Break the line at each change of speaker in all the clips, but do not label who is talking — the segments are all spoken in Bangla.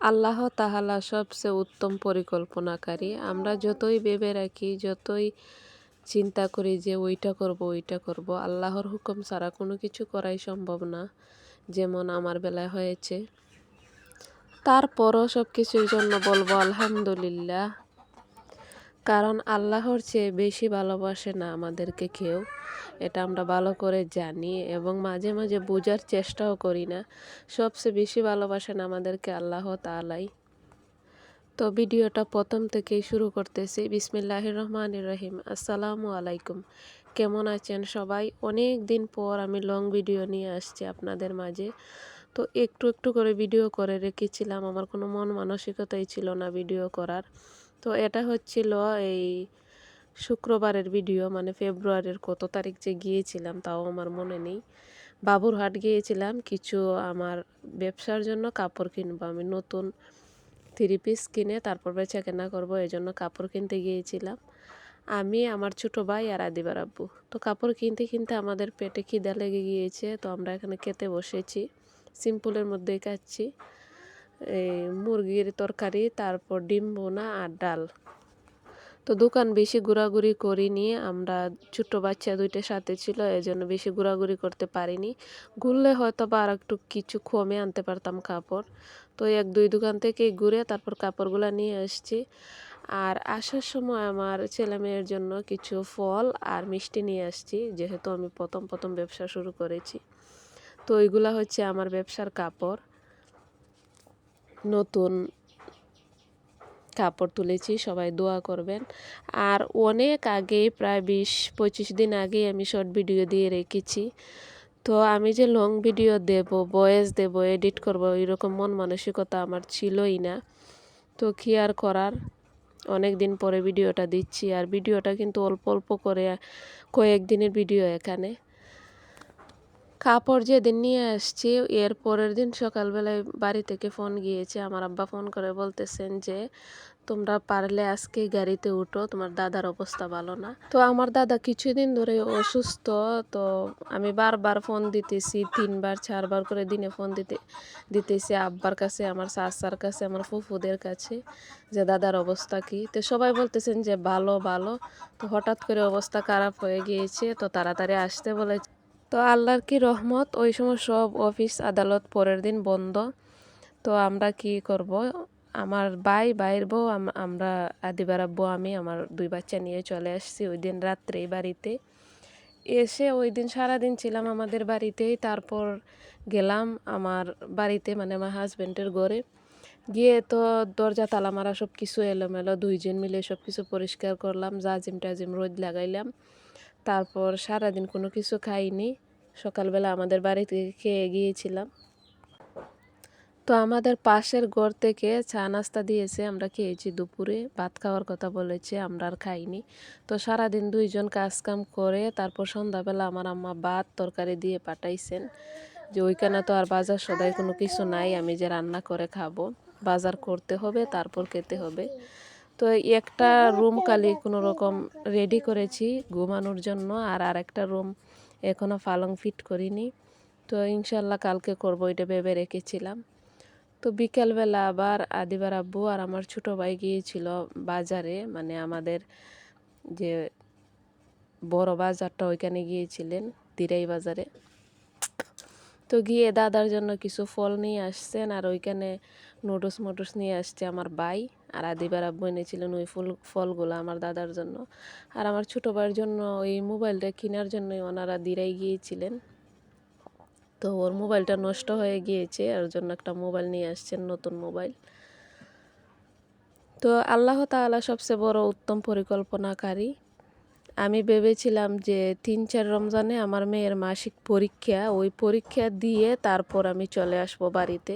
আল্লাহ তাআলা সবচেয়ে উত্তম পরিকল্পনাকারী। আমরা যতই ভেবে রাখি, যতই চিন্তা করি যে ওইটা করব, ওইটা করব, আল্লাহর হুকুম ছাড়া কোনো কিছু করাই সম্ভব না। যেমন আমার বেলায় হয়েছে। তারপরও সব কিছুর জন্য বলবো আলহামদুলিল্লাহ। কারণ আল্লাহর চেয়ে বেশি ভালোবাসে না আমাদেরকে কেউ। এটা আমরা ভালো করে জানি এবং মাঝে মাঝে বোঝার চেষ্টাও করি না। সবচেয়ে বেশি ভালোবাসেন আমাদেরকে আল্লাহ তাআলাই। তো ভিডিওটা প্রথম থেকেই শুরু করতেছি। বিসমিল্লাহির রহমানির রহিম। আসসালামু আলাইকুম। কেমন আছেন সবাই? অনেক দিন পর আমি লং ভিডিও নিয়ে আসছি আপনাদের মাঝে। তো একটু একটু করে ভিডিও করে রেখেছিলাম, আমার কোনো মন মানসিকতাই ছিল না ভিডিও করার। তো এটা হচ্ছিল এই শুক্রবারের ভিডিও, মানে ফেব্রুয়ারির কত তারিখ যে গিয়েছিলাম তাও আমার মনে নেই। বাবুরহাট গিয়েছিলাম কিছু আমার ব্যবসার জন্য কাপড় কিনবো। আমি নতুন 3 পিস কিনে তারপর বেচা কেনা করবো, এই জন্য কাপড় কিনতে গিয়েছিলাম আমি, আমার ছোট ভাই আর আদিবার আব্বু। তো কাপড় কিনতে কিনতে আমাদের পেটে খিদা লেগে গিয়েছে, তো আমরা এখানে খেতে বসেছি। সিম্পলের মধ্যেই খাচ্ছি, এই মুরগির তরকারি, তারপর ডিম বোনা আর ডাল। তো দোকান বেশি ঘোরাঘুরি করিনি আমরা, ছোট বাচ্চা দুইটা সাথে ছিল, এই জন্য বেশি ঘোরাঘুরি করতে পারিনি। ঘুরলে হয়তো বা আর একটু কিছু কমে আনতে পারতাম কাপড়। তো 1-2 দোকান থেকে ঘুরে তারপর কাপড়গুলো নিয়ে আসছি। আর আসার সময় আমার ছেলে মেয়ের জন্য কিছু ফল আর মিষ্টি নিয়ে আসছি, যেহেতু আমি প্রথম প্রথম ব্যবসা শুরু করেছি। তো ওইগুলা হচ্ছে আমার ব্যবসার কাপড়। নতুন কাপড় তুলেছি, সবাই দোয়া করবেন। আর অনেক আগেই, প্রায় 20-25 দিন আগেই আমি শর্ট ভিডিও দিয়ে রেখেছি। তো আমি যে লং ভিডিও দেব, ভয়েস দেব, এডিট করব, এরকম মন মানসিকতা আমার ছিলই না। তো কি আর করার, অনেক দিন পরে ভিডিওটা দিচ্ছি। আর ভিডিওটা কিন্তু অল্প অল্প করে, কয়েকদিনের ভিডিও এখানে। কাপড় যেদিন নিয়ে আসছি এর পরের দিন সকালবেলায় বাড়ি থেকে ফোন গিয়েছে। আমার আব্বা ফোন করে বলতেছেন যে তোমরা পারলে আজকে গাড়িতে উঠো, তোমার দাদার অবস্থা ভালো না। তো আমার দাদা কিছুদিন ধরে অসুস্থ। তো আমি বারবার ফোন দিতেছি, 3-4বার করে দিনে ফোন দিতেছি আব্বার কাছে, আমার চাচার কাছে, আমার ফুফুদের কাছে, যে দাদার অবস্থা কি। তো সবাই বলতেছেন যে ভালো ভালো। তো হঠাৎ করে অবস্থা খারাপ হয়ে গিয়েছে, তো তাড়াতাড়ি আসতে বলে। তো আল্লাহর কি রহমত, ওই সময় সব অফিস আদালত পরের দিন বন্ধ। তো আমরা কি করব, আমার ভাইয়ের বউ, আমরা আদিবার আব্বু, আমি, আমার 2 বাচ্চা নিয়ে চলে আসছি ওই দিন রাত্রেই বাড়িতে। এসে ওই দিন সারাদিন ছিলাম আমাদের বাড়িতেই। তারপর গেলাম আমার বাড়িতে, মানে আমার হাজব্যান্ডের ঘরে। গিয়ে তো দরজা তালা মারা, সব কিছু এলোমেলো, 2জন মিলে সব কিছু পরিষ্কার করলাম, জাজিম টাজিম রোদ লাগাইলাম। তারপর সারাদিন কোনো কিছু খাইনি, সকালবেলা আমাদের বাড়িতে খেয়ে গিয়েছিলাম। তো আমাদের পাশের ঘর থেকে চা নাস্তা দিয়েছে, আমরা খেয়েছি। দুপুরে ভাত খাওয়ার কথা বলেছে, আমরা আর খাইনি। তো সারাদিন 2জন কাজকাম করে তারপর সন্ধ্যাবেলা আমার আম্মা ভাত তরকারি দিয়ে পাঠাইছেন, যে ওইখানে তো আর বাজার সদাই কোনো কিছু নাই, আমি যে রান্না করে খাবো, বাজার করতে হবে তারপর খেতে হবে। তো একটা রুম খালি কোনো রকম রেডি করেছি ঘুমানোর জন্য, আর আরেকটা রুম এখনও পালং ফিট করিনি। তো ইনশাল্লাহ কালকে করবো, এটা ভেবে রেখেছিলাম। তো বিকেলবেলা আবার আদিবার আব্বু আর আমার ছোট ভাই গিয়েছিল বাজারে, মানে আমাদের যে বড় বাজারটা ওইখানে গিয়েছিলেন, দিরাই বাজারে। তো গিয়ে দাদার জন্য কিছু ফল নিয়ে আসছেন, আর ওইখানে নুডলস নিয়ে আসছে আমার ভাই। আর আদিবার আব্বু এনেছিলেন ওই ফলগুলো আমার দাদার জন্য। আর আমার ছোট ভাইয়ের জন্য ওই মোবাইলটা কেনার জন্য ওনারা দিরাই গিয়েছিলেন। তো ওর মোবাইলটা নষ্ট হয়ে গিয়েছে, ওর জন্য একটা মোবাইল নিয়ে আসছেন, নতুন মোবাইল। তো আল্লাহ তাআলা সবচেয়ে বড় উত্তম পরিকল্পনাকারী। আমি ভেবেছিলাম যে 3-4 রমজানে আমার মেয়ের মাসিক পরীক্ষা, ওই পরীক্ষা দিয়ে তারপর আমি চলে আসব বাড়িতে।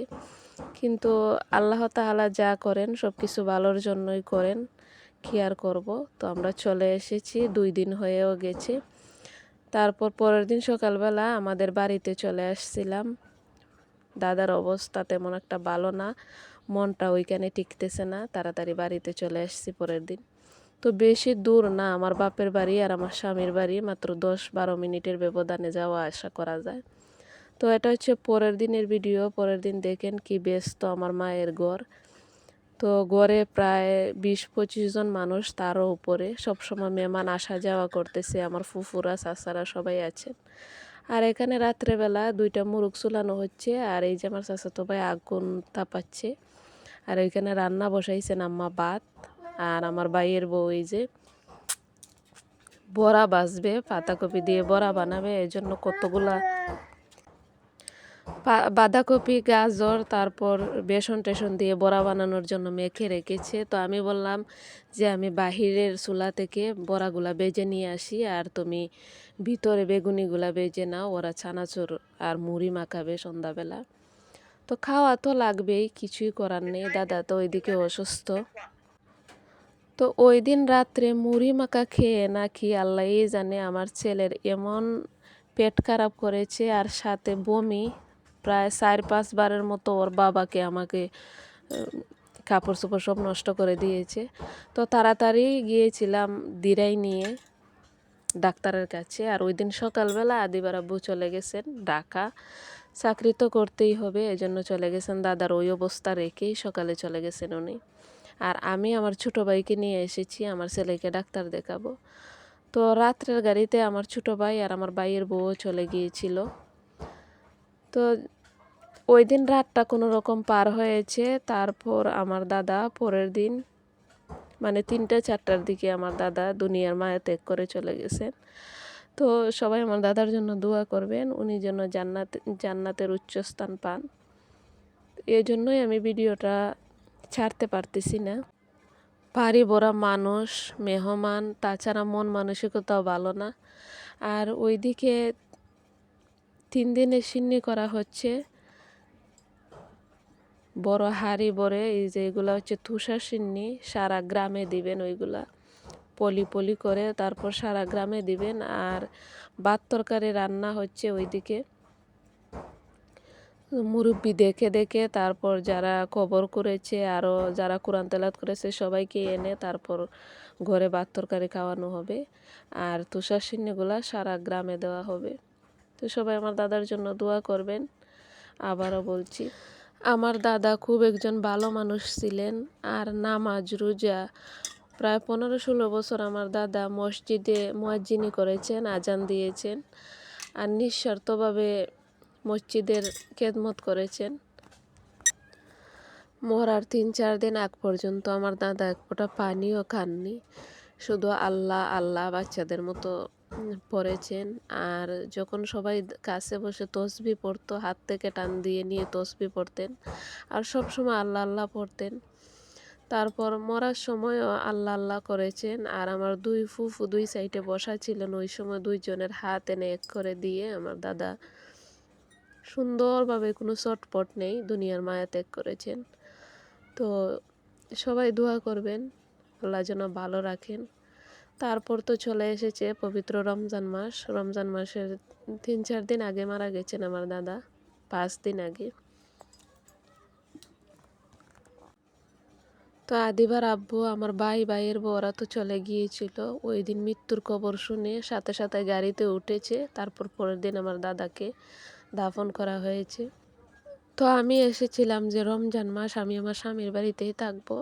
কিন্তু আল্লাহ তাআলা যা করেন সব কিছু ভালোর জন্যই করেন, কি আর করব। তো আমরা চলে এসেছি, 2 দিন হয়েও গেছে। তারপর পরের দিন সকালবেলা আমাদের বাড়িতে চলে আসছিলাম। দাদার অবস্থা তেমন একটা ভালো না, মনটা ওইখানে টিকতেছে না, তাড়াতাড়ি বাড়িতে চলে আসছি পরের দিন। তো বেশি দূর না আমার বাপের বাড়ি আর আমার স্বামীর বাড়ি, মাত্র 10-12 মিনিটের ব্যবধানে যাওয়া আসা করা যায়। তো এটা হচ্ছে পরের দিনের ভিডিও। পরের দিন দেখেন কি ব্যস্ত আমার মায়ের ঘর। তো ঘরে প্রায় 20-25 জন মানুষ, তারও উপরে। সবসময় মেহমান আসা যাওয়া করতেছে, আমার ফুফুরা চাচারা সবাই আছেন। আর এখানে রাত্রেবেলা 2টা মুরগ চুলানো হচ্ছে, আর এই যে আমার চাচাতো ভাই আগুন তাপাচ্ছে। আর ওইখানে রান্না বসাইছেন আম্মা ভাত। আর আমার ভাইয়ের বউ এই যে বড়া ভাজবে, পাতাকপি দিয়ে বড়া বানাবে, এই জন্য কতগুলা বাঁধাকপি, গাজর, তারপর বেসন টেসন দিয়ে বড়া বানানোর জন্য মেখে রেখেছে। তো আমি বললাম যে আমি বাহিরের চুলা থেকে বড়াগুলা বেজে নিয়ে আসি, আর তুমি ভিতরে বেগুনিগুলা বেজে নাও, ওরা চানাচুর আর মুড়ি মাখাবে সন্ধ্যাবেলা। তো খাওয়া তো লাগবেই, কিছুই করার নেই, দাদা তো ওইদিকে অসুস্থ। তো ওই দিন রাত্রে মুড়ি মাখা খেয়ে নাকি আল্লাহই জানে আমার ছেলের এমন পেট খারাপ করেছে, আর সাথে বমি। প্রায় 4-5 বারের মতো ওর বাবাকে আমাকে কাপড় চোপড় সব নষ্ট করে দিয়েছে। তো তাড়াতাড়ি গিয়েছিলাম দিরাই নিয়ে ডাক্তারের কাছে। আর ওই দিন সকালবেলা আদিবার আব্বু চলে গেছেন ঢাকা, চাকরি তো করতেই হবে, এজন্য চলে গেছেন। দাদার ওই অবস্থা রেখেই সকালে চলে গেছেন উনি। আর আমি আমার ছোট ভাইকে নিয়ে এসেছি আমার ছেলেকে ডাক্তার দেখাবো। তো রাত্রের গাড়িতে আমার ছোট ভাই আর আমার ভাইয়ের বউও চলে গিয়েছিল। তো ওই দিন রাতটা কোনো রকম পার হয়েছে। তারপর আমার দাদা পরের দিন মানে 3টা-4টার দিকে আমার দাদা দুনিয়ার মায়া ত্যাগ করে চলে গেছেন। তো সবাই আমার দাদার জন্য দোয়া করবেন, উনি যেন জান্নাতের উচ্চস্থান পান। এই জন্যই আমি ভিডিওটা ছাড়তে পারতেছি না। বাড়ি ভরা মানুষ, মেহমান, তাছাড়া মন মানসিকতাও ভালো না। আর ওইদিকে 3 দিনের সিন্নি করা হচ্ছে, বড় হাঁড়ি ভরে। এই যে এগুলা হচ্ছে তুষার সিন্নি, সারা গ্রামে দিবেন ওইগুলা পলি পলি করে, তারপর সারা গ্রামে দিবেন। আর ভাত তরকারি রান্না হচ্ছে ওইদিকে মুরব্বি দেখে দেখে, তারপর যারা কবর করেছে আরও যারা কোরআন তেলাওয়াত করেছে সবাইকে এনে তারপর ঘরে ভাত তরকারি খাওয়ানো হবে। আর তুষার সিন্নিগুলা সারা গ্রামে দেওয়া হবে। তো সবাই আমার দাদার জন্য দোয়া করবেন। আবারও বলছি, আমার দাদা খুব একজন ভালো মানুষ ছিলেন। আর নামাজ রোজা প্রায় 15-16 বছর আমার দাদা মসজিদে মুয়াজ্জিনি করেছেন, আজান দিয়েছেন, আর নিঃস্বার্থভাবে মসজিদের খেদমত করেছেন। মরার 3-4 দিন আগ পর্যন্ত আমার দাদা এক ফোঁটা পানিও খাননি, শুধু আল্লাহ আল্লাহ বাচ্চাদের মতো পড়েছেন। আর যখন সবাই কাছে বসে তসবি পড়তো, হাত থেকে টান দিয়ে নিয়ে তসবি পড়তেন, আর সব সময় আল্লাহ আল্লাহ পড়তেন। তারপর মরার সময়ও আল্লাহ আল্লাহ করেছেন। আর আমার 2 ফুফু 2 সাইডে বসা ছিলেন, ওই সময় 2 জনের হাত এনে এক করে দিয়ে আমার দাদা সুন্দরভাবে, কোনো চটপট নেই, দুনিয়ার মায়া ত্যাগ করেছেন। তো সবাই দোয়া করবেন আল্লাহ যেন ভালো রাখেন। তারপর তো চলে এসেছে পবিত্র রমজান মাস। রমজান মাসের 3-4 দিন আগে মারা গেছেন আমার দাদা, 5 দিন আগে। তো আদিবার আব্বু, আমার ভাইয়ের বউ ওরা তো চলে গিয়েছিল। ওই দিন মৃত্যুর খবর শুনে সাথে সাথে গাড়িতে উঠেছে। তারপর পরের দিন আমার দাদাকে দাফন করা হয়েছে। তো আমি এসেছিলাম যে রমজান মাস আমি আমার স্বামীর বাড়িতেই থাকবো।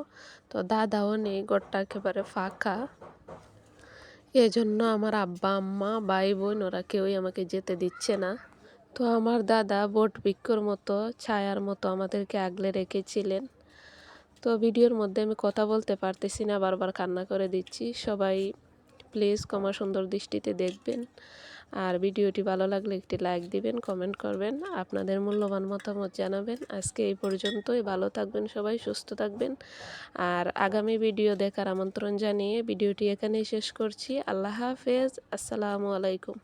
তো দাদাও নেই, ঘরটা একেবারে ফাঁকা। এজন্য আমার আব্বা আম্মা ভাই বোন ওরা কেউই আমাকে যেতে দিচ্ছে না। তো আমার দাদা বট বৃক্ষর মতো ছায়ার মতো আমাদেরকে আগলে রেখেছিলেন। তো ভিডিওর মধ্যে আমি কথা বলতে পারতেছি না, বারবার কান্না করে দিচ্ছি। সবাই প্লিজ ক্ষমা সুন্দর দৃষ্টিতে দেখবেন। আর ভিডিওটি ভালো লাগলে একটি লাইক দিবেন, কমেন্ট করবেন, আপনাদের মূল্যবান মতামত জানাবেন। আজকে এই পর্যন্তই, ভালো থাকবেন সবাই, সুস্থ থাকবেন। আর আগামী ভিডিও দেখার আমন্ত্রণ জানিয়ে ভিডিওটি এখানেই শেষ করছি। আল্লাহ হাফেজ, আসসালামু আলাইকুম।